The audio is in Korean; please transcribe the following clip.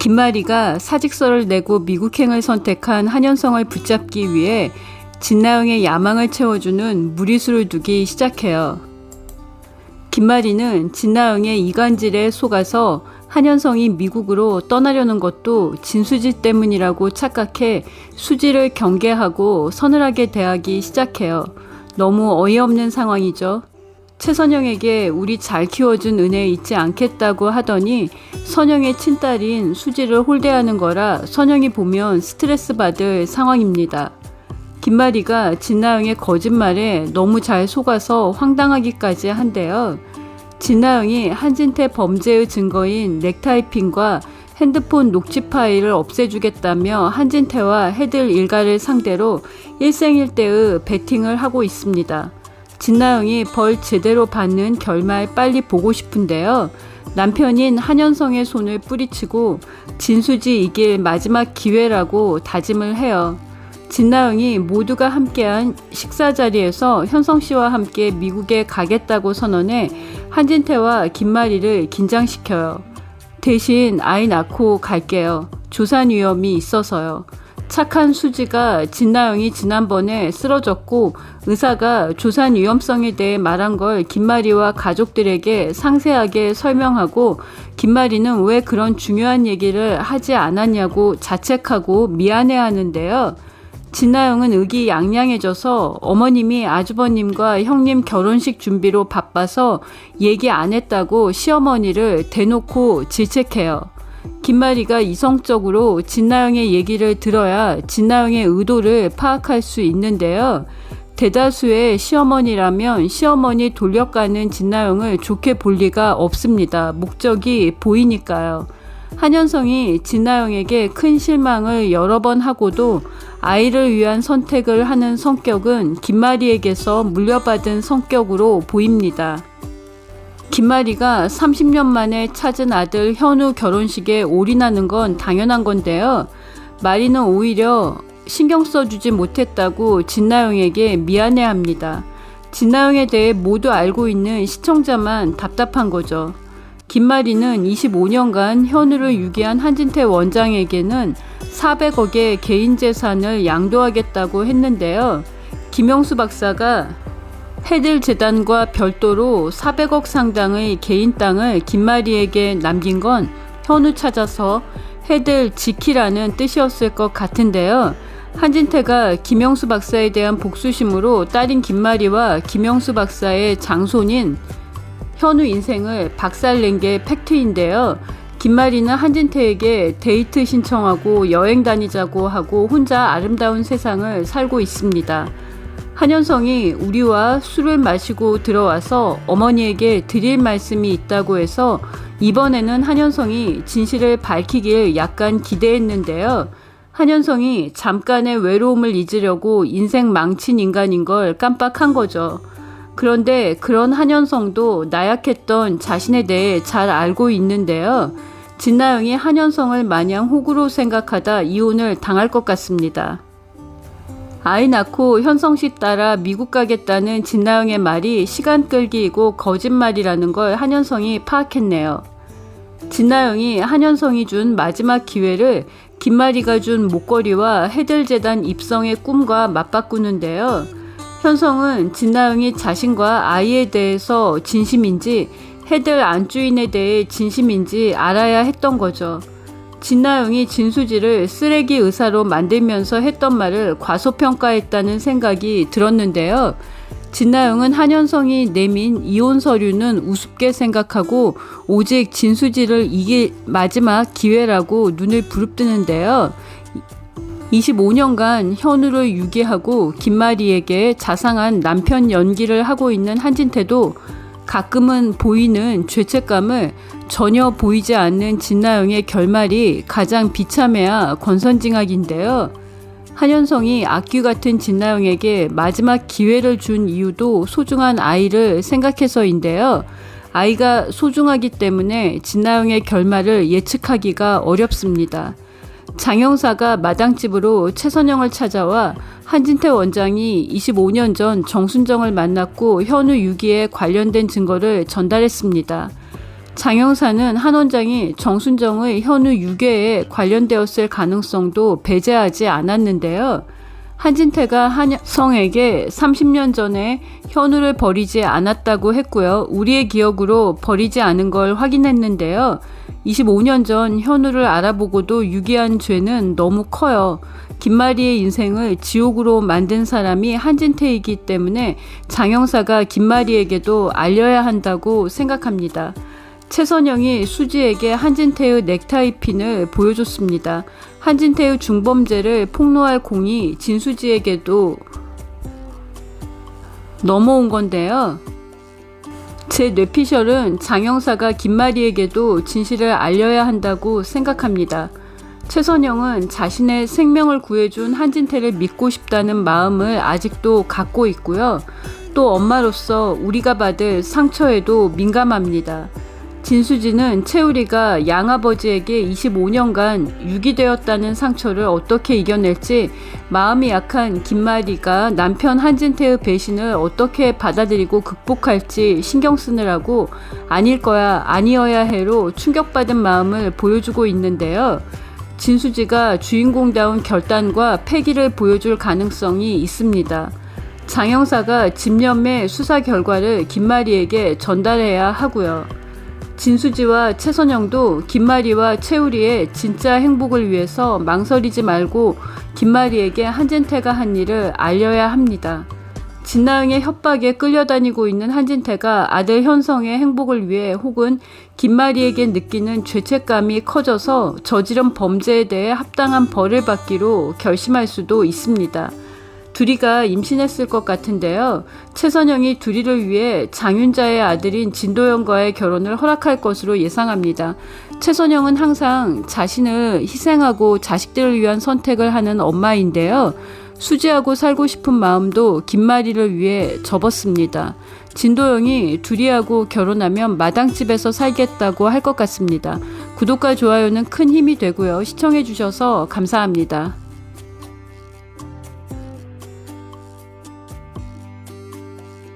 김마리가 사직서를 내고 미국행을 선택한 한현성을 붙잡기 위해 진나영의 야망을 채워주는 무리수를 두기 시작해요. 김마리는 진나영의 이간질에 속아서 한현성이 미국으로 떠나려는 것도 진수지 때문이라고 착각해 수지를 경계하고 서늘하게 대하기 시작해요. 너무 어이없는 상황이죠. 최선영에게 우리 잘 키워준 은혜 잊지 않겠다고 하더니 선영의 친딸인 수지를 홀대하는 거라 선영이 보면 스트레스 받을 상황입니다. 김마리가 진나영의 거짓말에 너무 잘 속아서 황당하기까지 한데요. 진나영이 한진태 범죄의 증거인 넥타이핀과 핸드폰 녹취 파일을 없애주겠다며 한진태와 해들 일가를 상대로 일생일대의 베팅을 하고 있습니다. 진나영이 벌 제대로 받는 결말 빨리 보고 싶은데요. 남편인 한현성의 손을 뿌리치고 진수지 이길 마지막 기회라고 다짐을 해요. 진나영이 모두가 함께한 식사 자리에서 현성씨와 함께 미국에 가겠다고 선언해 한진태와 김마리를 긴장시켜요. 대신 아이 낳고 갈게요. 조산 위험이 있어서요. 착한 수지가 진나영이 지난번에 쓰러졌고 의사가 조산 위험성에 대해 말한 걸 김마리와 가족들에게 상세하게 설명하고 김마리는 왜 그런 중요한 얘기를 하지 않았냐고 자책하고 미안해하는데요. 진나영은 의기양양해져서 어머님이 아주버님과 형님 결혼식 준비로 바빠서 얘기 안 했다고 시어머니를 대놓고 질책해요. 김마리가 이성적으로 진나영의 얘기를 들어야 진나영의 의도를 파악할 수 있는데요. 대다수의 시어머니라면 시어머니 돌려가는 진나영을 좋게 볼 리가 없습니다. 목적이 보이니까요. 한현성이 진나영에게 큰 실망을 여러 번 하고도 아이를 위한 선택을 하는 성격은 김마리에게서 물려받은 성격으로 보입니다. 김마리가 30년 만에 찾은 아들 현우 결혼식에 올인하는 건 당연한 건데요. 마리는 오히려 신경 써주지 못했다고 진나영에게 미안해합니다. 진나영에 대해 모두 알고 있는 시청자만 답답한 거죠. 김마리는 25년간 현우를 유기한 한진태 원장에게는 400억의 개인 재산을 양도하겠다고 했는데요. 김영수 박사가 해들 재단과 별도로 400억 상당의 개인 땅을 김마리에게 남긴 건 현우 찾아서 해들 지키라는 뜻이었을 것 같은데요. 한진태가 김영수 박사에 대한 복수심으로 딸인 김마리와 김영수 박사의 장손인 현우 인생을 박살낸 게 팩트인데요. 김마리는 한진태에게 데이트 신청하고 여행 다니자고 하고 혼자 아름다운 세상을 살고 있습니다. 한현성이 우리와 술을 마시고 들어와서 어머니에게 드릴 말씀이 있다고 해서 이번에는 한현성이 진실을 밝히길 약간 기대했는데요. 한현성이 잠깐의 외로움을 잊으려고 인생 망친 인간인 걸 깜빡한 거죠. 그런데 그런 한현성도 나약했던 자신에 대해 잘 알고 있는데요. 진나영이 한현성을 마냥 호구로 생각하다 이혼을 당할 것 같습니다. 아이 낳고 현성씨 따라 미국 가겠다는 진나영의 말이 시간 끌기이고 거짓말이라는 걸 한현성이 파악했네요. 진나영이 한현성이 준 마지막 기회를 김마리가 준 목걸이와 해들재단 입성의 꿈과 맞바꾸는데요. 현성은 진나영이 자신과 아이에 대해서 진심인지 해들 안주인에 대해 진심인지 알아야 했던 거죠. 진나영이 진수지를 쓰레기 의사로 만들면서 했던 말을 과소평가했다는 생각이 들었는데요. 진나영은 한현성이 내민 이혼 서류는 우습게 생각하고 오직 진수지를 이길 마지막 기회라고 눈을 부릅뜨는데요. 25년간 현우를 유기하고 김마리에게 자상한 남편 연기를 하고 있는 한진태도 가끔은 보이는 죄책감을 전혀 보이지 않는 진나영의 결말이 가장 비참해야 권선징악인데요. 한현성이 악귀 같은 진나영에게 마지막 기회를 준 이유도 소중한 아이를 생각해서인데요. 아이가 소중하기 때문에 진나영의 결말을 예측하기가 어렵습니다. 장 형사가 마당집으로 최선영을 찾아와 한진태 원장이 25년 전 정순정을 만났고 현우 유기에 관련된 증거를 전달했습니다. 장영사는 한 원장이 정순정의 현우 유괴에 관련되었을 가능성도 배제하지 않았는데요. 한진태가 한성에게 30년 전에 현우를 버리지 않았다고 했고요. 우리의 기억으로 버리지 않은 걸 확인했는데요. 25년 전 현우를 알아보고도 유기한 죄는 너무 커요. 김마리의 인생을 지옥으로 만든 사람이 한진태이기 때문에 장영사가 김마리에게도 알려야 한다고 생각합니다. 최선영이 수지에게 한진태의 넥타이 핀을 보여줬습니다. 한진태의 중범죄를 폭로할 공이 진수지에게도 넘어온 건데요. 제 뇌피셜은 장영사가 김마리에게도 진실을 알려야 한다고 생각합니다. 최선영은 자신의 생명을 구해준 한진태를 믿고 싶다는 마음을 아직도 갖고 있고요. 또 엄마로서 우리가 받을 상처에도 민감합니다. 진수지는 채우리가 양아버지에게 25년간 유기되었다는 상처를 어떻게 이겨낼지, 마음이 약한 김마리가 남편 한진태의 배신을 어떻게 받아들이고 극복할지 신경 쓰느라고 아닐 거야 아니어야 해로 충격받은 마음을 보여주고 있는데요. 진수지가 주인공다운 결단과 패기를 보여줄 가능성이 있습니다. 장영사가 집념의 수사 결과를 김마리에게 전달해야 하고요. 진수지와 최선영도 김마리와 채우리의 진짜 행복을 위해서 망설이지 말고 김마리에게 한진태가 한 일을 알려야 합니다. 진나영의 협박에 끌려다니고 있는 한진태가 아들 현성의 행복을 위해 혹은 김마리에게 느끼는 죄책감이 커져서 저지른 범죄에 대해 합당한 벌을 받기로 결심할 수도 있습니다. 두리가 임신했을 것 같은데요. 최선영이 두리를 위해 장윤자의 아들인 진도영과의 결혼을 허락할 것으로 예상합니다. 최선영은 항상 자신을 희생하고 자식들을 위한 선택을 하는 엄마인데요. 수지하고 살고 싶은 마음도 김마리를 위해 접었습니다. 진도영이 두리하고 결혼하면 마당집에서 살겠다고 할 것 같습니다. 구독과 좋아요는 큰 힘이 되고요. 시청해주셔서 감사합니다.